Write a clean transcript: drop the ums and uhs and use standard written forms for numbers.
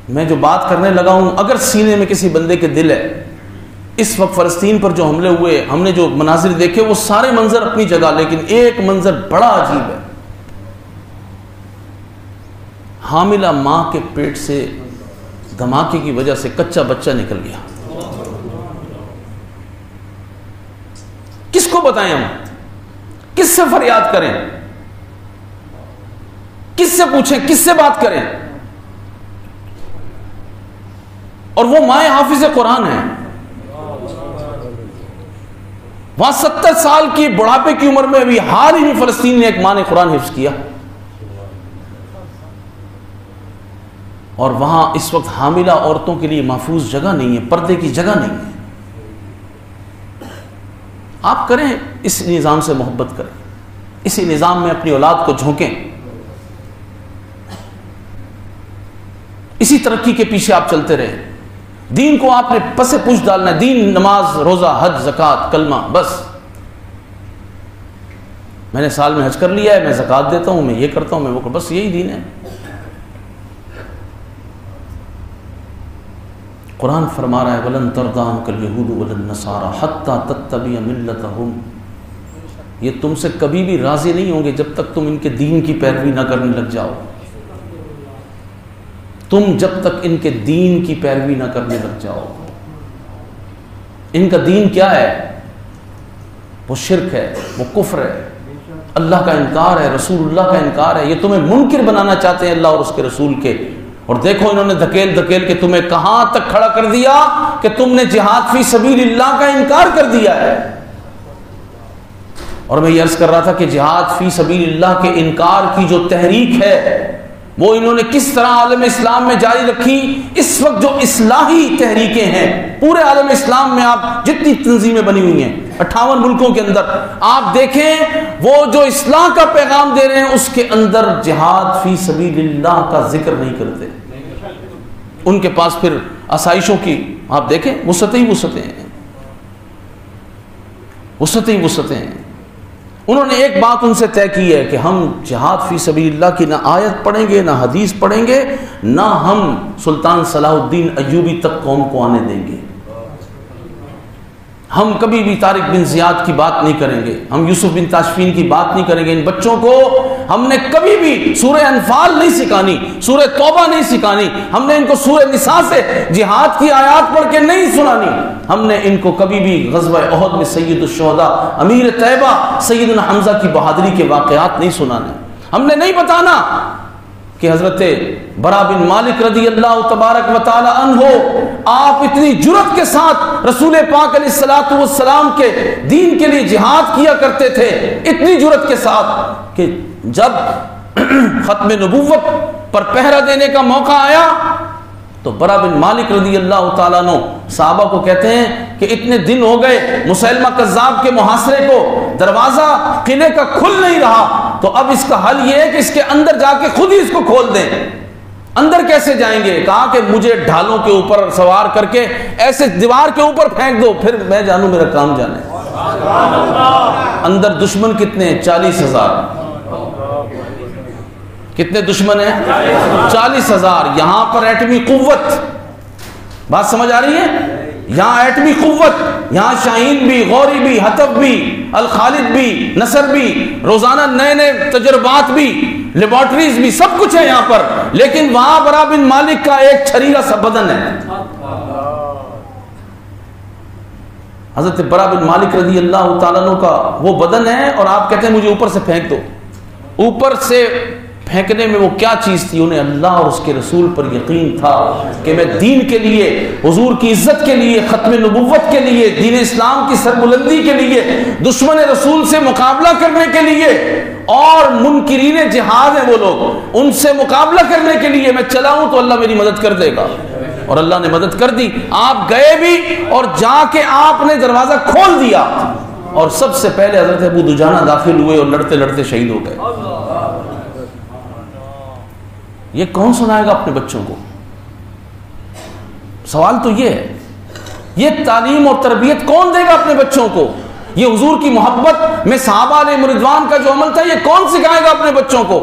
میں جو بات کرنے لگا ہوں، اگر سینے میں کسی بندے کے دل ہے، اس وقت فلسطین پر جو حملے ہوئے، ہم نے جو مناظر دیکھے وہ سارے منظر اپنی جگہ، لیکن ایک منظر بڑا عجیب ہے۔ حاملہ ماں کے پیٹ سے دھماکے کی وجہ سے کچا بچہ نکل گیا۔ کس کو بتائیں ہم؟ کس سے فریاد کریں؟ کس سے پوچھیں؟ کس سے بات کریں؟ اور وہ مائیں حافظ قرآن ہیں، وہاں 70 سال کی بڑھاپے کی عمر میں ابھی حال ہی میں فلسطین نے ایک ماں نے قرآن حفظ کیا، اور وہاں اس وقت حاملہ عورتوں کے لیے محفوظ جگہ نہیں ہے، پردے کی جگہ نہیں ہے۔ آپ کریں، اس نظام سے محبت کریں، اسی نظام میں اپنی اولاد کو جھونکیں، اسی ترقی کے پیچھے آپ چلتے رہیں۔ دین کو آپ نے پس پوچھ ڈالنا ہے، دین نماز، روزہ، حج، زکوٰۃ، کلمہ، بس۔ میں نے سال میں حج کر لیا ہے، میں زکوٰۃ دیتا ہوں، میں یہ کرتا ہوں، میں وہ کرتا ہوں، بس یہی دین ہے۔ قرآن فرما رہا ہے وَلَن تَرْضَىٰ عَنْكَ الْيَهُودُ وَلَا النَّصَارَىٰ حَتَّىٰ تَتَّبِعَ مِلَّتَهُمْ، یہ تم سے کبھی بھی راضی نہیں ہوں گے جب تک تم ان کے دین کی پیروی نہ کرنے لگ جاؤ۔ تم جب تک ان کے دین کی پیروی نہ کرنے لگ جاؤ۔ ان کا دین کیا ہے؟ وہ شرک ہے، وہ کفر ہے، اللہ کا انکار ہے، رسول اللہ کا انکار ہے۔ یہ تمہیں منکر بنانا چاہتے ہیں اللہ اور اس کے رسول کے، اور دیکھو انہوں نے دھکیل دھکیل کے تمہیں کہاں تک کھڑا کر دیا کہ تم نے جہاد فی سبیل اللہ کا انکار کر دیا ہے۔ اور میں یہ عرض کر رہا تھا کہ جہاد فی سبیل اللہ کے انکار کی جو تحریک ہے وہ انہوں نے کس طرح عالم اسلام میں جاری رکھی۔ اس وقت جو اصلاحی تحریکیں ہیں پورے عالم اسلام میں، آپ جتنی تنظیمیں بنی ہوئی ہیں 58 ملکوں کے اندر، آپ دیکھیں وہ جو اصلاح کا پیغام دے رہے ہیں اس کے اندر جہاد فی سبیل اللہ کا ذکر نہیں کرتے۔ ان کے پاس پھر آسائشوں کی آپ دیکھیں وسعتیں ہی وسعتیں ہیں، وسعتیں ہی وسعتیں ہیں۔ انہوں نے ایک بات ان سے طے کی ہے کہ ہم جہاد فی سبیل اللہ کی نہ آیت پڑھیں گے، نہ حدیث پڑھیں گے، نہ ہم سلطان صلاح الدین ایوبی تک قوم کو آنے دیں گے۔ ہم کبھی بھی طارق بن زیاد کی بات نہیں کریں گے، ہم یوسف بن تاشفین کی بات نہیں کریں گے۔ ان بچوں کو ہم نے کبھی بھی سورہ انفال نہیں سکھانی، سورہ توبہ نہیں سکھانی، ہم نے ان کو سورہ نساء سے جہاد کی آیات پڑھ کے نہیں سنانی۔ ہم نے ان کو کبھی بھی غزوہ احد میں سید الشہداء امیر طیبہ سیدنا حمزہ کی بہادری کے واقعات نہیں سنانے۔ ہم نے نہیں بتانا کہ حضرت برا بن مالک رضی اللہ تبارک و تعالی عنہ آپ اتنی جرأت کے ساتھ رسول پاک علیہ الصلوۃ والسلام کے دین کے لیے جہاد کیا کرتے تھے، اتنی جرأت کے ساتھ کہ جب ختم نبوت پر پہرا دینے کا موقع آیا تو برا بن مالک رضی اللہ تعالیٰ عنہ صحابہ کو کہتے ہیں کہ اتنے دن ہو گئے مسیلمہ کذاب کے محاصرے کو، دروازہ قلعے کا کھل نہیں رہا، تو اب اس کا حل یہ ہے کہ اس کے اندر جا کے خود ہی اس کو کھول دیں۔ اندر کیسے جائیں گے؟ کہا کہ مجھے ڈھالوں کے اوپر سوار کر کے ایسے دیوار کے اوپر پھینک دو، پھر میں جانوں میرا کام جانے۔ اندر دشمن کتنے ہیں؟ 40,000۔ کتنے دشمن ہیں؟ 40,000۔ یہاں پر ایٹمی قوت، بات سمجھ آ رہی ہے؟ یہاں ایٹمی قوت، یہاں شاہین بھی، غوری بھی، حطب بھی، الخالد بھی، نصر بھی، روزانہ نئے نئے تجربات بھی، لیبارٹریز بھی، سب کچھ ہے یہاں پر، لیکن وہاں برا بن مالک کا ایک چھریرا سا بدن ہے۔ حضرت برا بن مالک رضی اللہ تعالیٰ عنہ کا وہ بدن ہے، اور آپ کہتے ہیں مجھے اوپر سے پھینک دو۔ اوپر سے پھینکنے میں وہ کیا چیز تھی؟ انہیں اللہ اور اس کے رسول پر یقین تھا کہ میں دین کے لیے، حضور کی عزت کے لیے، ختم نبوت کے لیے، دین اسلام کی سربلندی کے لیے، دشمن رسول سے مقابلہ کرنے کے لیے، اور منکرین جہاد ہیں وہ لوگ، ان سے مقابلہ کرنے کے لیے میں چلا ہوں تو اللہ میری مدد کر دے گا۔ اور اللہ نے مدد کر دی۔ آپ گئے بھی اور جا کے آپ نے دروازہ کھول دیا، اور سب سے پہلے حضرت ابو دجانہ داخل ہوئے اور لڑتے لڑتے شہید ہو گئے۔ یہ کون سنائے گا اپنے بچوں کو؟ سوال تو یہ ہے، یہ تعلیم اور تربیت کون دے گا اپنے بچوں کو؟ یہ حضور کی محبت میں صحابہ علیہ رضوان کا جو عمل تھا یہ کون سکھائے گا اپنے بچوں کو؟